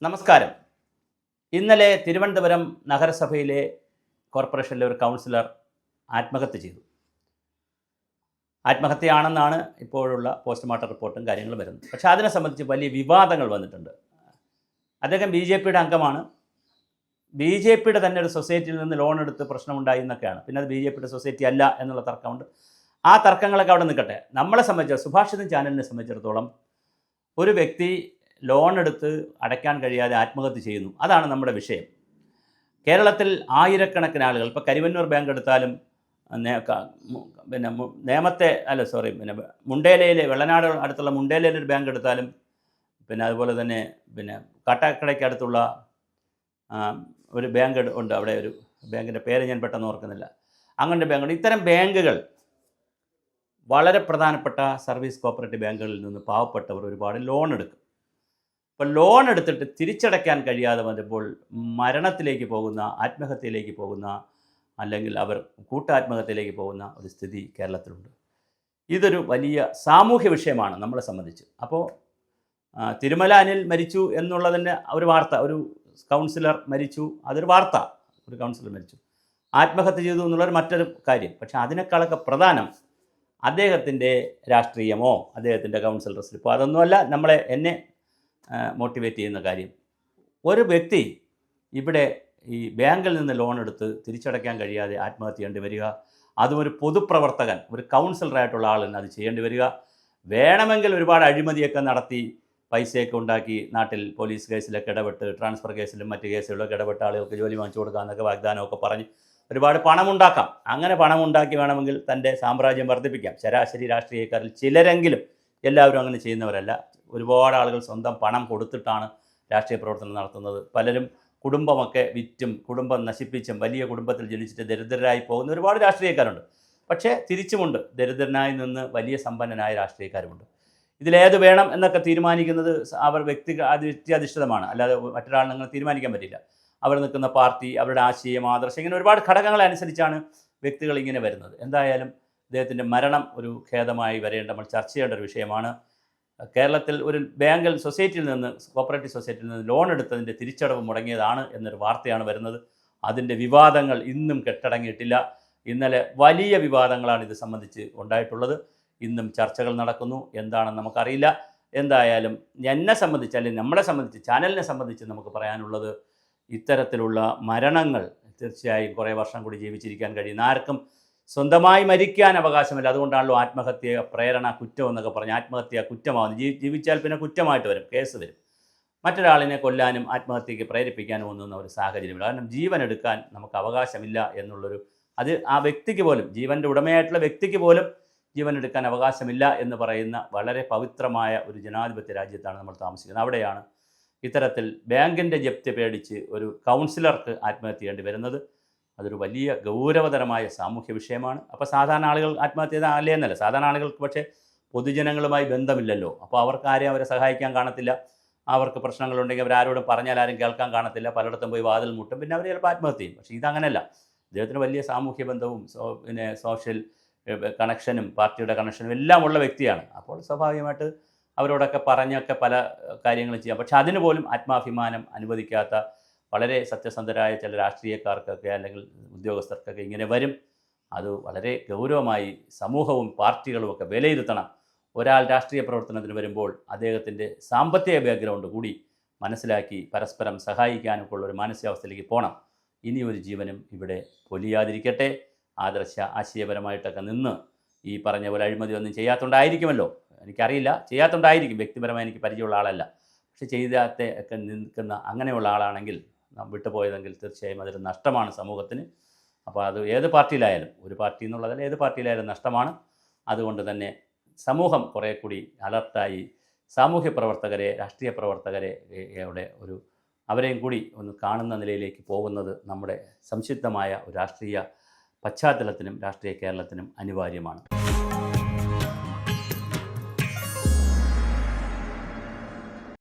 നമസ്കാരം. ഇന്നലെ തിരുവനന്തപുരം നഗരസഭയിലെ കോർപ്പറേഷനിലെ ഒരു കൗൺസിലർ ആത്മഹത്യ ചെയ്തു. ആത്മഹത്യയാണെന്നാണ് ഇപ്പോഴുള്ള പോസ്റ്റ്മോർട്ടം റിപ്പോർട്ടും കാര്യങ്ങളും വരുന്നത്. പക്ഷേ അതിനെ സംബന്ധിച്ച് വലിയ വിവാദങ്ങൾ വന്നിട്ടുണ്ട്. അദ്ദേഹം BJPയുടെ അംഗമാണ്. BJPയുടെ തന്നെ ഒരു സൊസൈറ്റിയിൽ നിന്ന് ലോൺ എടുത്ത് പ്രശ്നമുണ്ടായി എന്നൊക്കെയാണ്. പിന്നെ അത് BJPയുടെ സൊസൈറ്റി അല്ല എന്നുള്ള തർക്കമുണ്ട്. ആ തർക്കങ്ങളൊക്കെ അവിടെ നിൽക്കട്ടെ. നമ്മളെ സംബന്ധിച്ച് സുഭാഷിതം ചാനലിനെ സംബന്ധിച്ചിടത്തോളം ഒരു വ്യക്തി ലോൺ എടുത്ത് അടയ്ക്കാൻ കഴിയാതെ ആത്മഹത്യ ചെയ്യുന്നു. അതാണ് നമ്മുടെ വിഷയം. കേരളത്തിൽ ആയിരക്കണക്കിന് ആളുകൾ, ഇപ്പോൾ കരിവന്നൂർ ബാങ്ക് എടുത്താലും മുണ്ടേലയിലെ വെള്ളനാട് അടുത്തുള്ള മുണ്ടേലയിലെ ഒരു ബാങ്ക് എടുത്താലും അതുപോലെ തന്നെ കാട്ടാക്കടയ്ക്ക് അടുത്തുള്ള ഒരു ബാങ്ക് ഉണ്ട്. അവിടെ ഒരു ബാങ്കിൻ്റെ പേര് ഞാൻ പെട്ടെന്ന് ഓർക്കുന്നില്ല. അങ്ങനത്തെ ബാങ്കുണ്ട്. ഇത്തരം ബാങ്കുകൾ വളരെ പ്രധാനപ്പെട്ട സർവീസ് കോപ്പറേറ്റീവ് ബാങ്കുകളിൽ നിന്ന് പാവപ്പെട്ടവർ ഒരുപാട് ലോൺ എടുക്കും. അപ്പോൾ ലോൺ എടുത്തിട്ട് തിരിച്ചടയ്ക്കാൻ കഴിയാതെ വരുമ്പോൾ മരണത്തിലേക്ക് പോകുന്ന, ആത്മഹത്യയിലേക്ക് പോകുന്ന, അല്ലെങ്കിൽ അവർ കൂട്ടാത്മഹത്യയിലേക്ക് പോകുന്ന ഒരു സ്ഥിതി കേരളത്തിലുണ്ട്. ഇതൊരു വലിയ സാമൂഹ്യ വിഷയമാണ് നമ്മളെ സംബന്ധിച്ച്. അപ്പോൾ തിരുമല അനിൽ മരിച്ചു എന്നുള്ളതിൻ്റെ ഒരു വാർത്ത, ഒരു കൗൺസിലർ മരിച്ചു, അതൊരു വാർത്ത. ഒരു കൗൺസിലർ മരിച്ചു, ആത്മഹത്യ ചെയ്തു എന്നുള്ളൊരു മറ്റൊരു കാര്യം. പക്ഷേ അതിനേക്കാളൊക്കെ പ്രധാനം അദ്ദേഹത്തിൻ്റെ രാഷ്ട്രീയമോ അദ്ദേഹത്തിൻ്റെ കൗൺസിലർ സ്ലിപ്പോ അതൊന്നുമല്ല എന്നെ മോട്ടിവേറ്റ് ചെയ്യുന്ന കാര്യം. ഒരു വ്യക്തി ഇവിടെ ഈ ബാങ്കിൽ നിന്ന് ലോൺ എടുത്ത് തിരിച്ചടയ്ക്കാൻ കഴിയാതെ ആത്മഹത്യ ചെയ്യേണ്ടി വരിക, അതും ഒരു പൊതുപ്രവർത്തകൻ, ഒരു കൗൺസിലറായിട്ടുള്ള ആളിന് അത് ചെയ്യേണ്ടി വരിക, വേണമെങ്കിൽ ഒരുപാട് അഴിമതിയൊക്കെ നടത്തി പൈസയൊക്കെ ഉണ്ടാക്കി നാട്ടിൽ പോലീസ് കേസിലൊക്കെ ഇടപെട്ട്, ട്രാൻസ്ഫർ കേസിലും മറ്റ് കേസുകളിലൊക്കെ ഇടപെട്ട ആളുകൾക്ക് ജോലി വാങ്ങിച്ചു കൊടുക്കാമെന്നൊക്കെ വാഗ്ദാനമൊക്കെ പറഞ്ഞ് ഒരുപാട് പണമുണ്ടാക്കാം. അങ്ങനെ പണമുണ്ടാക്കി വേണമെങ്കിൽ തൻ്റെ സാമ്രാജ്യം വർദ്ധിപ്പിക്കാം. ശരാശരി രാഷ്ട്രീയക്കാരിൽ ചിലരെങ്കിലും, എല്ലാവരും അങ്ങനെ ചെയ്യുന്നവരല്ല, ഒരുപാട് ആളുകൾ സ്വന്തം പണം കൊടുത്തിട്ടാണ് രാഷ്ട്രീയ പ്രവർത്തനം നടത്തുന്നത്. പലരും കുടുംബമൊക്കെ വിറ്റും കുടുംബം നശിപ്പിച്ചും വലിയ കുടുംബത്തിൽ ജനിച്ചിട്ട് ദരിദ്രരായി പോകുന്ന ഒരുപാട് രാഷ്ട്രീയക്കാരുണ്ട്. പക്ഷേ തിരിച്ചുമുണ്ട്, ദരിദ്രനായി നിന്ന് വലിയ സമ്പന്നനായ രാഷ്ട്രീയക്കാരുമുണ്ട്. ഇതിലേത് വേണം എന്നൊക്കെ തീരുമാനിക്കുന്നത് അവർ വ്യക്തിയധിഷ്ഠിതമാണ്. അല്ലാതെ മറ്റൊരാൾ നിങ്ങൾ തീരുമാനിക്കാൻ പറ്റില്ല. അവർ നിൽക്കുന്ന പാർട്ടി, അവരുടെ ആശയം, ആദർശം, ഇങ്ങനെ ഒരുപാട് ഘടകങ്ങളനുസരിച്ചാണ് വ്യക്തികൾ ഇങ്ങനെ വരുന്നത്. എന്തായാലും അദ്ദേഹത്തിൻ്റെ മരണം ഒരു ഖേദമായി നമ്മൾ ചർച്ച ചെയ്യേണ്ട ഒരു വിഷയമാണ്. കേരളത്തിൽ ഒരു ബാങ്കിൽ സൊസൈറ്റിയിൽ നിന്ന്, കോപ്പറേറ്റീവ് സൊസൈറ്റിയിൽ നിന്ന് ലോൺ എടുത്തതിൻ്റെ തിരിച്ചടവ് മുടങ്ങിയതാണ് എന്നൊരു വാർത്തയാണ് വരുന്നത്. അതിൻ്റെ വിവാദങ്ങൾ ഇന്നും കെട്ടടങ്ങിയിട്ടില്ല. ഇന്നലെ വലിയ വിവാദങ്ങളാണ് ഇത് സംബന്ധിച്ച് ഉണ്ടായിട്ടുള്ളത്. ഇന്നും ചർച്ചകൾ നടക്കുന്നു. എന്താണെന്ന് നമുക്കറിയില്ല. എന്തായാലും എന്നെ സംബന്ധിച്ച്, അല്ലെങ്കിൽ നമ്മളെ സംബന്ധിച്ച്, ചാനലിനെ സംബന്ധിച്ച് നമുക്ക് പറയാനുള്ളത്, ഇത്തരത്തിലുള്ള മരണങ്ങൾ തീർച്ചയായും കുറേ വർഷം കൂടി ജീവിച്ചിരിക്കാൻ കഴിയുന്ന ആർക്കും സ്വന്തമായി മരിക്കാൻ അവകാശമില്ല. അതുകൊണ്ടാണല്ലോ ആത്മഹത്യ പ്രേരണ കുറ്റം എന്നൊക്കെ പറഞ്ഞ് ആത്മഹത്യ കുറ്റമാവുന്നു. ജീവിച്ചാൽ പിന്നെ കുറ്റമായിട്ട് വരും, കേസ് വരും. മറ്റൊരാളിനെ കൊല്ലാനും ആത്മഹത്യയ്ക്ക് പ്രേരിപ്പിക്കാനും ഒന്നും ഒരു സാഹചര്യമില്ല. കാരണം ജീവൻ എടുക്കാൻ നമുക്ക് അവകാശമില്ല എന്നുള്ളൊരു, അത് ആ വ്യക്തിക്ക് പോലും, ജീവൻ്റെ ഉടമയായിട്ടുള്ള വ്യക്തിക്ക് പോലും ജീവൻ എടുക്കാൻ അവകാശമില്ല എന്ന് പറയുന്ന വളരെ പവിത്രമായ ഒരു ജനാധിപത്യ രാജ്യത്താണ് നമ്മൾ താമസിക്കുന്നത്. അവിടെയാണ് ഇത്തരത്തിൽ ബാങ്കിൻ്റെ ജപ്തി പേടിച്ച് ഒരു കൗൺസിലർക്ക് ആത്മഹത്യ ചെയ്യേണ്ടി വരുന്നത്. അതൊരു വലിയ ഗൗരവതരമായ സാമൂഹ്യ വിഷയമാണ്. അപ്പോൾ സാധാരണ ആളുകൾ ആത്മഹത്യ ചെയ്താൽ അല്ലേ എന്നല്ല, സാധാരണ ആളുകൾക്ക് പക്ഷേ പൊതുജനങ്ങളുമായി ബന്ധമില്ലല്ലോ. അപ്പോൾ അവരെ സഹായിക്കാൻ കാണത്തില്ല. അവർക്ക് പ്രശ്നങ്ങളുണ്ടെങ്കിൽ അവരാരോടും പറഞ്ഞാൽ ആരും കേൾക്കാൻ കാണത്തില്ല. പലയിടത്തും പോയി വാതിൽ മുട്ടും, പിന്നെ അവർ ചിലപ്പോൾ ആത്മഹത്യ ചെയ്യും. പക്ഷേ ഇതങ്ങനെയല്ല. അദ്ദേഹത്തിന് വലിയ സാമൂഹ്യ ബന്ധവും സോഷ്യൽ കണക്ഷനും പാർട്ടിയുടെ കണക്ഷനും എല്ലാം ഉള്ള വ്യക്തിയാണ്. അപ്പോൾ സ്വാഭാവികമായിട്ട് അവരോടൊക്കെ പറഞ്ഞൊക്കെ പല കാര്യങ്ങളും ചെയ്യാം. പക്ഷെ അതിന് പോലും ആത്മാഭിമാനം അനുവദിക്കാത്ത വളരെ സത്യസന്ധരായ ചില രാഷ്ട്രീയക്കാർക്കൊക്കെ അല്ലെങ്കിൽ ഉദ്യോഗസ്ഥർക്കൊക്കെ ഇങ്ങനെ വരും. അത് വളരെ ഗൗരവമായി സമൂഹവും പാർട്ടികളും ഒക്കെ വിലയിരുത്തണം. ഒരാൾ രാഷ്ട്രീയ പ്രവർത്തനത്തിന് വരുമ്പോൾ അദ്ദേഹത്തിൻ്റെ സാമ്പത്തിക ബാക്ക്ഗ്രൗണ്ട് കൂടി മനസ്സിലാക്കി പരസ്പരം സഹായിക്കാനൊക്കെ ഉള്ളൊരു മാനസികാവസ്ഥയിലേക്ക് പോകണം. ഇനിയൊരു ജീവനും ഇവിടെ പൊലിയാതിരിക്കട്ടെ. ആശയപരമായിട്ടൊക്കെ നിന്ന് ഈ പറഞ്ഞ പോലെ അഴിമതി ഒന്നും ചെയ്യാത്തതുകൊണ്ടായിരിക്കുമല്ലോ, എനിക്കറിയില്ല, ചെയ്യാത്തതുകൊണ്ടായിരിക്കും. വ്യക്തിപരമായി എനിക്ക് പരിചയമുള്ള ആളല്ല. പക്ഷെ ചെയ്താത്തൊക്കെ നിൽക്കുന്ന അങ്ങനെയുള്ള ആളാണെങ്കിൽ വിട്ടുപോയതെങ്കിൽ തീർച്ചയായും അതൊരു നഷ്ടമാണ് സമൂഹത്തിന്. അപ്പോൾ അത് ഏത് പാർട്ടിയിലായാലും, ഒരു പാർട്ടി എന്നുള്ളതല്ല, ഏത് പാർട്ടിയിലായാലും നഷ്ടമാണ്. അതുകൊണ്ട് തന്നെ സമൂഹം കുറേ കൂടി അലർട്ടായി സാമൂഹ്യ പ്രവർത്തകരെ, രാഷ്ട്രീയ പ്രവർത്തകരെ അവരെയും കൂടി ഒന്ന് കാണുന്ന നിലയിലേക്ക് പോകുന്നത് നമ്മുടെ സംശുദ്ധമായ ഒരു രാഷ്ട്രീയ പശ്ചാത്തലത്തിനും രാഷ്ട്രീയ കേരളത്തിനും അനിവാര്യമാണ്.